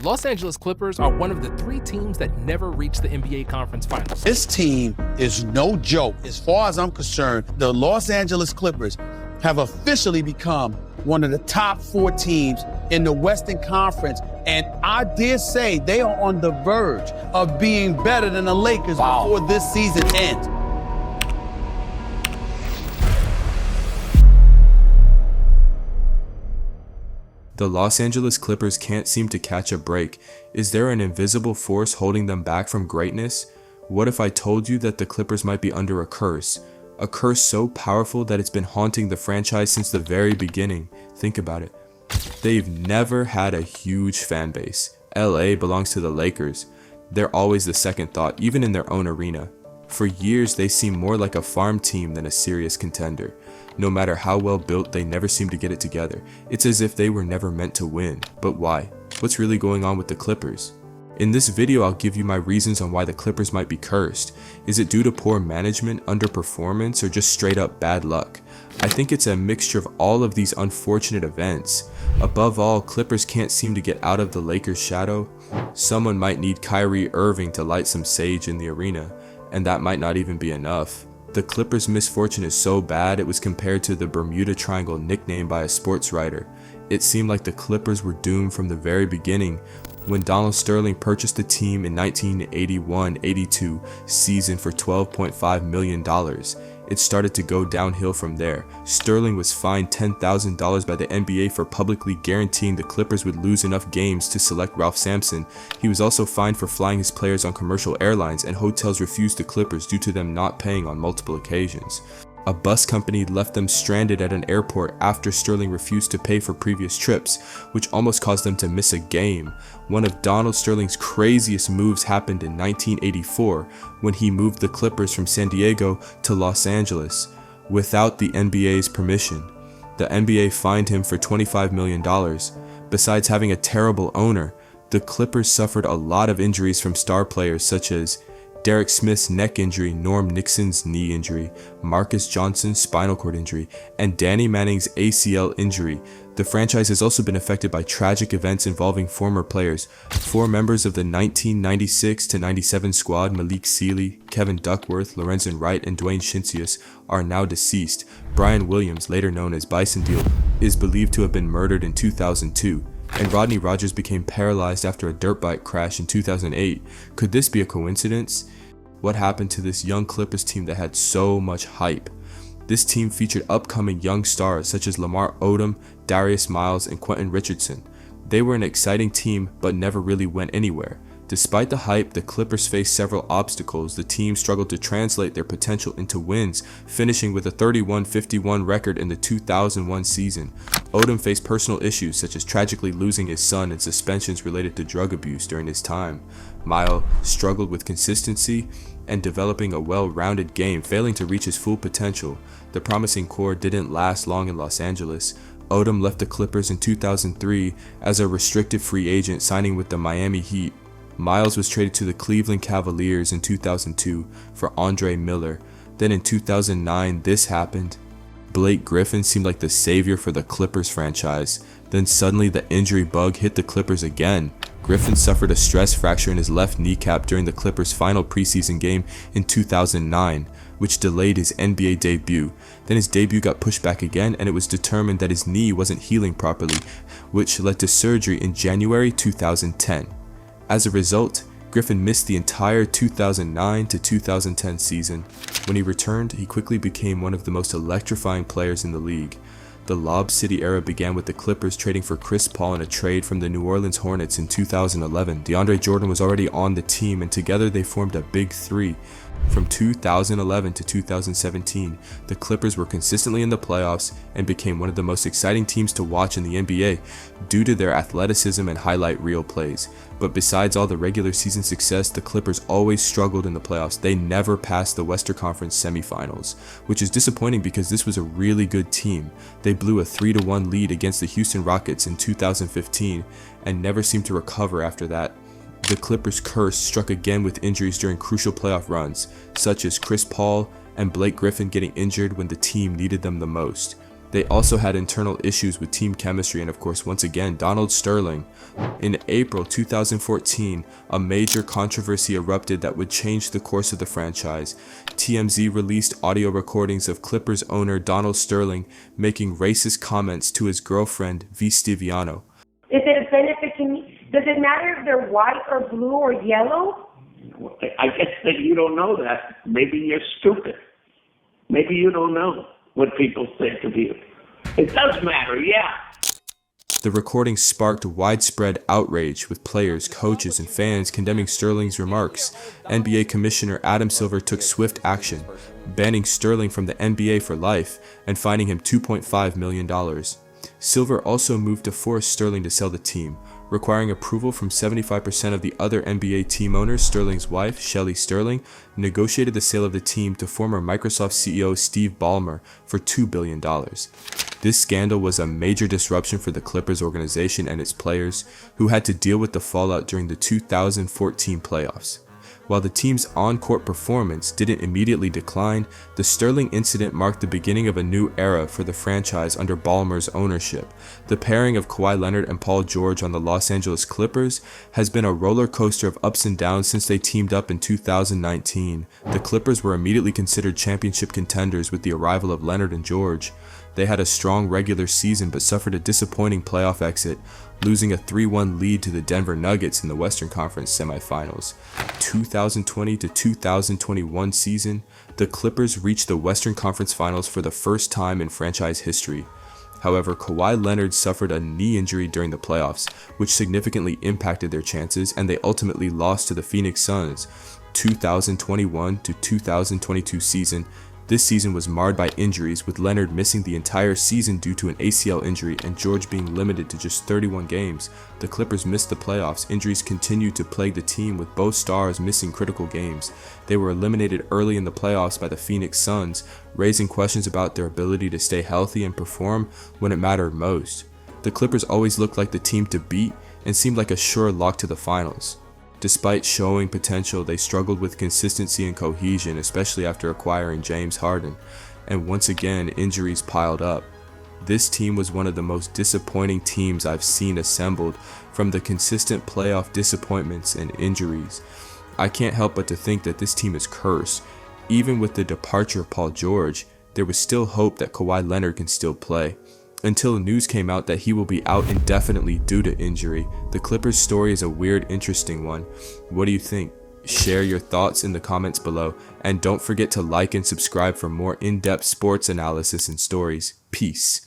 Los Angeles Clippers are one of the 3 teams that never reached the NBA Conference Finals. This team is no joke. As far as I'm concerned, the Los Angeles Clippers have officially become one of the top 4 teams in the Western Conference. And I dare say they are on the verge of being better than the Lakers before this season ends. The Los Angeles Clippers can't seem to catch a break. Is there an invisible force holding them back from greatness? What if I told you that the Clippers might be under a curse? A curse so powerful that it's been haunting the franchise since the very beginning. Think about it. They've never had a huge fan base. LA belongs to the Lakers. They're always the second thought, even in their own arena. For years, they seem more like a farm team than a serious contender. No matter how well built, they never seem to get it together. It's as if they were never meant to win. But why? What's really going on with the Clippers? In this video, I'll give you my reasons on why the Clippers might be cursed. Is it due to poor management, underperformance, or just straight up bad luck? I think it's a mixture of all of these unfortunate events. Above all, Clippers can't seem to get out of the Lakers' shadow. Someone might need Kyrie Irving to light some sage in the arena, and that might not even be enough. The Clippers' misfortune is so bad it was compared to the Bermuda Triangle nickname by a sports writer. It seemed like the Clippers were doomed from the very beginning. When Donald Sterling purchased the team in 1981-82 season for $12.5 million, it started to go downhill from there. Sterling was fined $10,000 by the NBA for publicly guaranteeing the Clippers would lose enough games to select Ralph Sampson. He was also fined for flying his players on commercial airlines, and hotels refused the Clippers due to them not paying on multiple occasions. A bus company left them stranded at an airport after Sterling refused to pay for previous trips, which almost caused them to miss a game. One of Donald Sterling's craziest moves happened in 1984 when he moved the Clippers from San Diego to Los Angeles without the NBA's permission. The NBA fined him for $25 million. Besides having a terrible owner, the Clippers suffered a lot of injuries from star players such as Derek Smith's neck injury, Norm Nixon's knee injury, Marcus Johnson's spinal cord injury, and Danny Manning's ACL injury. The franchise has also been affected by tragic events involving former players. 4 members of the 1996-97 squad, Malik Sealy, Kevin Duckworth, Lorenzen Wright, and Dwayne Shinsius, are now deceased. Brian Williams, later known as Bison Deal, is believed to have been murdered in 2002. And Rodney Rogers became paralyzed after a dirt bike crash in 2008. Could this be a coincidence? What happened to this young Clippers team that had so much hype? This team featured upcoming young stars such as Lamar Odom, Darius Miles, and Quentin Richardson. They were an exciting team but never really went anywhere. Despite the hype, the Clippers faced several obstacles. The team struggled to translate their potential into wins, finishing with a 31-51 record in the 2001 season. Odom faced personal issues such as tragically losing his son and suspensions related to drug abuse during his time. Miles struggled with consistency and developing a well-rounded game, failing to reach his full potential. The promising core didn't last long in Los Angeles. Odom left the Clippers in 2003 as a restricted free agent, signing with the Miami Heat. Miles was traded to the Cleveland Cavaliers in 2002 for Andre Miller. Then in 2009, this happened. Blake Griffin seemed like the savior for the Clippers franchise. Then suddenly the injury bug hit the Clippers again. Griffin suffered a stress fracture in his left kneecap during the Clippers' final preseason game in 2009, which delayed his NBA debut. Then his debut got pushed back again, and it was determined that his knee wasn't healing properly, which led to surgery in January 2010. As a result, Griffin missed the entire 2009 to 2010 season. When he returned, he quickly became one of the most electrifying players in the league. The Lob City era began with the Clippers trading for Chris Paul in a trade from the New Orleans Hornets in 2011. DeAndre Jordan was already on the team, and together they formed a big three. From 2011 to 2017, the Clippers were consistently in the playoffs and became one of the most exciting teams to watch in the NBA due to their athleticism and highlight reel plays. But besides all the regular season success, the Clippers always struggled in the playoffs. They never passed the Western Conference semifinals, which is disappointing because this was a really good team. They blew a 3-1 lead against the Houston Rockets in 2015 and never seemed to recover after that. The Clippers' curse struck again with injuries during crucial playoff runs, such as Chris Paul and Blake Griffin getting injured when the team needed them the most. They also had internal issues with team chemistry and, of course, once again, Donald Sterling. In April 2014, a major controversy erupted that would change the course of the franchise. TMZ released audio recordings of Clippers owner Donald Sterling making racist comments to his girlfriend, V. Stiviano. Is it a benefit to me? Does it matter if they're white or blue or yellow? I guess that you don't know that. Maybe you're stupid. Maybe you don't know what people think of you. It does matter, yeah. The recording sparked widespread outrage, with players, coaches, and fans condemning Sterling's remarks. NBA Commissioner Adam Silver took swift action, banning Sterling from the NBA for life and fining him $2.5 million. Silver also moved to force Sterling to sell the team, requiring approval from 75% of the other NBA team owners. Sterling's wife, Shelly Sterling, negotiated the sale of the team to former Microsoft CEO Steve Ballmer for $2 billion. This scandal was a major disruption for the Clippers organization and its players, who had to deal with the fallout during the 2014 playoffs. While the team's on-court performance didn't immediately decline, the Sterling incident marked the beginning of a new era for the franchise under Ballmer's ownership. The pairing of Kawhi Leonard and Paul George on the Los Angeles Clippers has been a roller coaster of ups and downs since they teamed up in 2019. The Clippers were immediately considered championship contenders with the arrival of Leonard and George. They had a strong regular season but suffered a disappointing playoff exit, losing a 3-1 lead to the Denver Nuggets in the Western Conference semifinals. 2020 to 2021 season, the Clippers reached the Western Conference Finals for the first time in franchise history. However, Kawhi Leonard suffered a knee injury during the playoffs, which significantly impacted their chances, and they ultimately lost to the Phoenix Suns. 2021 to 2022 season. This season was marred by injuries, with Leonard missing the entire season due to an ACL injury and George being limited to just 31 games. The Clippers missed the playoffs. Injuries continued to plague the team, with both stars missing critical games. They were eliminated early in the playoffs by the Phoenix Suns, raising questions about their ability to stay healthy and perform when it mattered most. The Clippers always looked like the team to beat and seemed like a sure lock to the finals. Despite showing potential, they struggled with consistency and cohesion, especially after acquiring James Harden, and once again, injuries piled up. This team was one of the most disappointing teams I've seen assembled, from the consistent playoff disappointments and injuries. I can't help but to think that this team is cursed. Even with the departure of Paul George, there was still hope that Kawhi Leonard can still play. Until news came out that he will be out indefinitely due to injury. The Clippers story is a weird, interesting one. What do you think? Share your thoughts in the comments below, and don't forget to like and subscribe for more in-depth sports analysis and stories. Peace.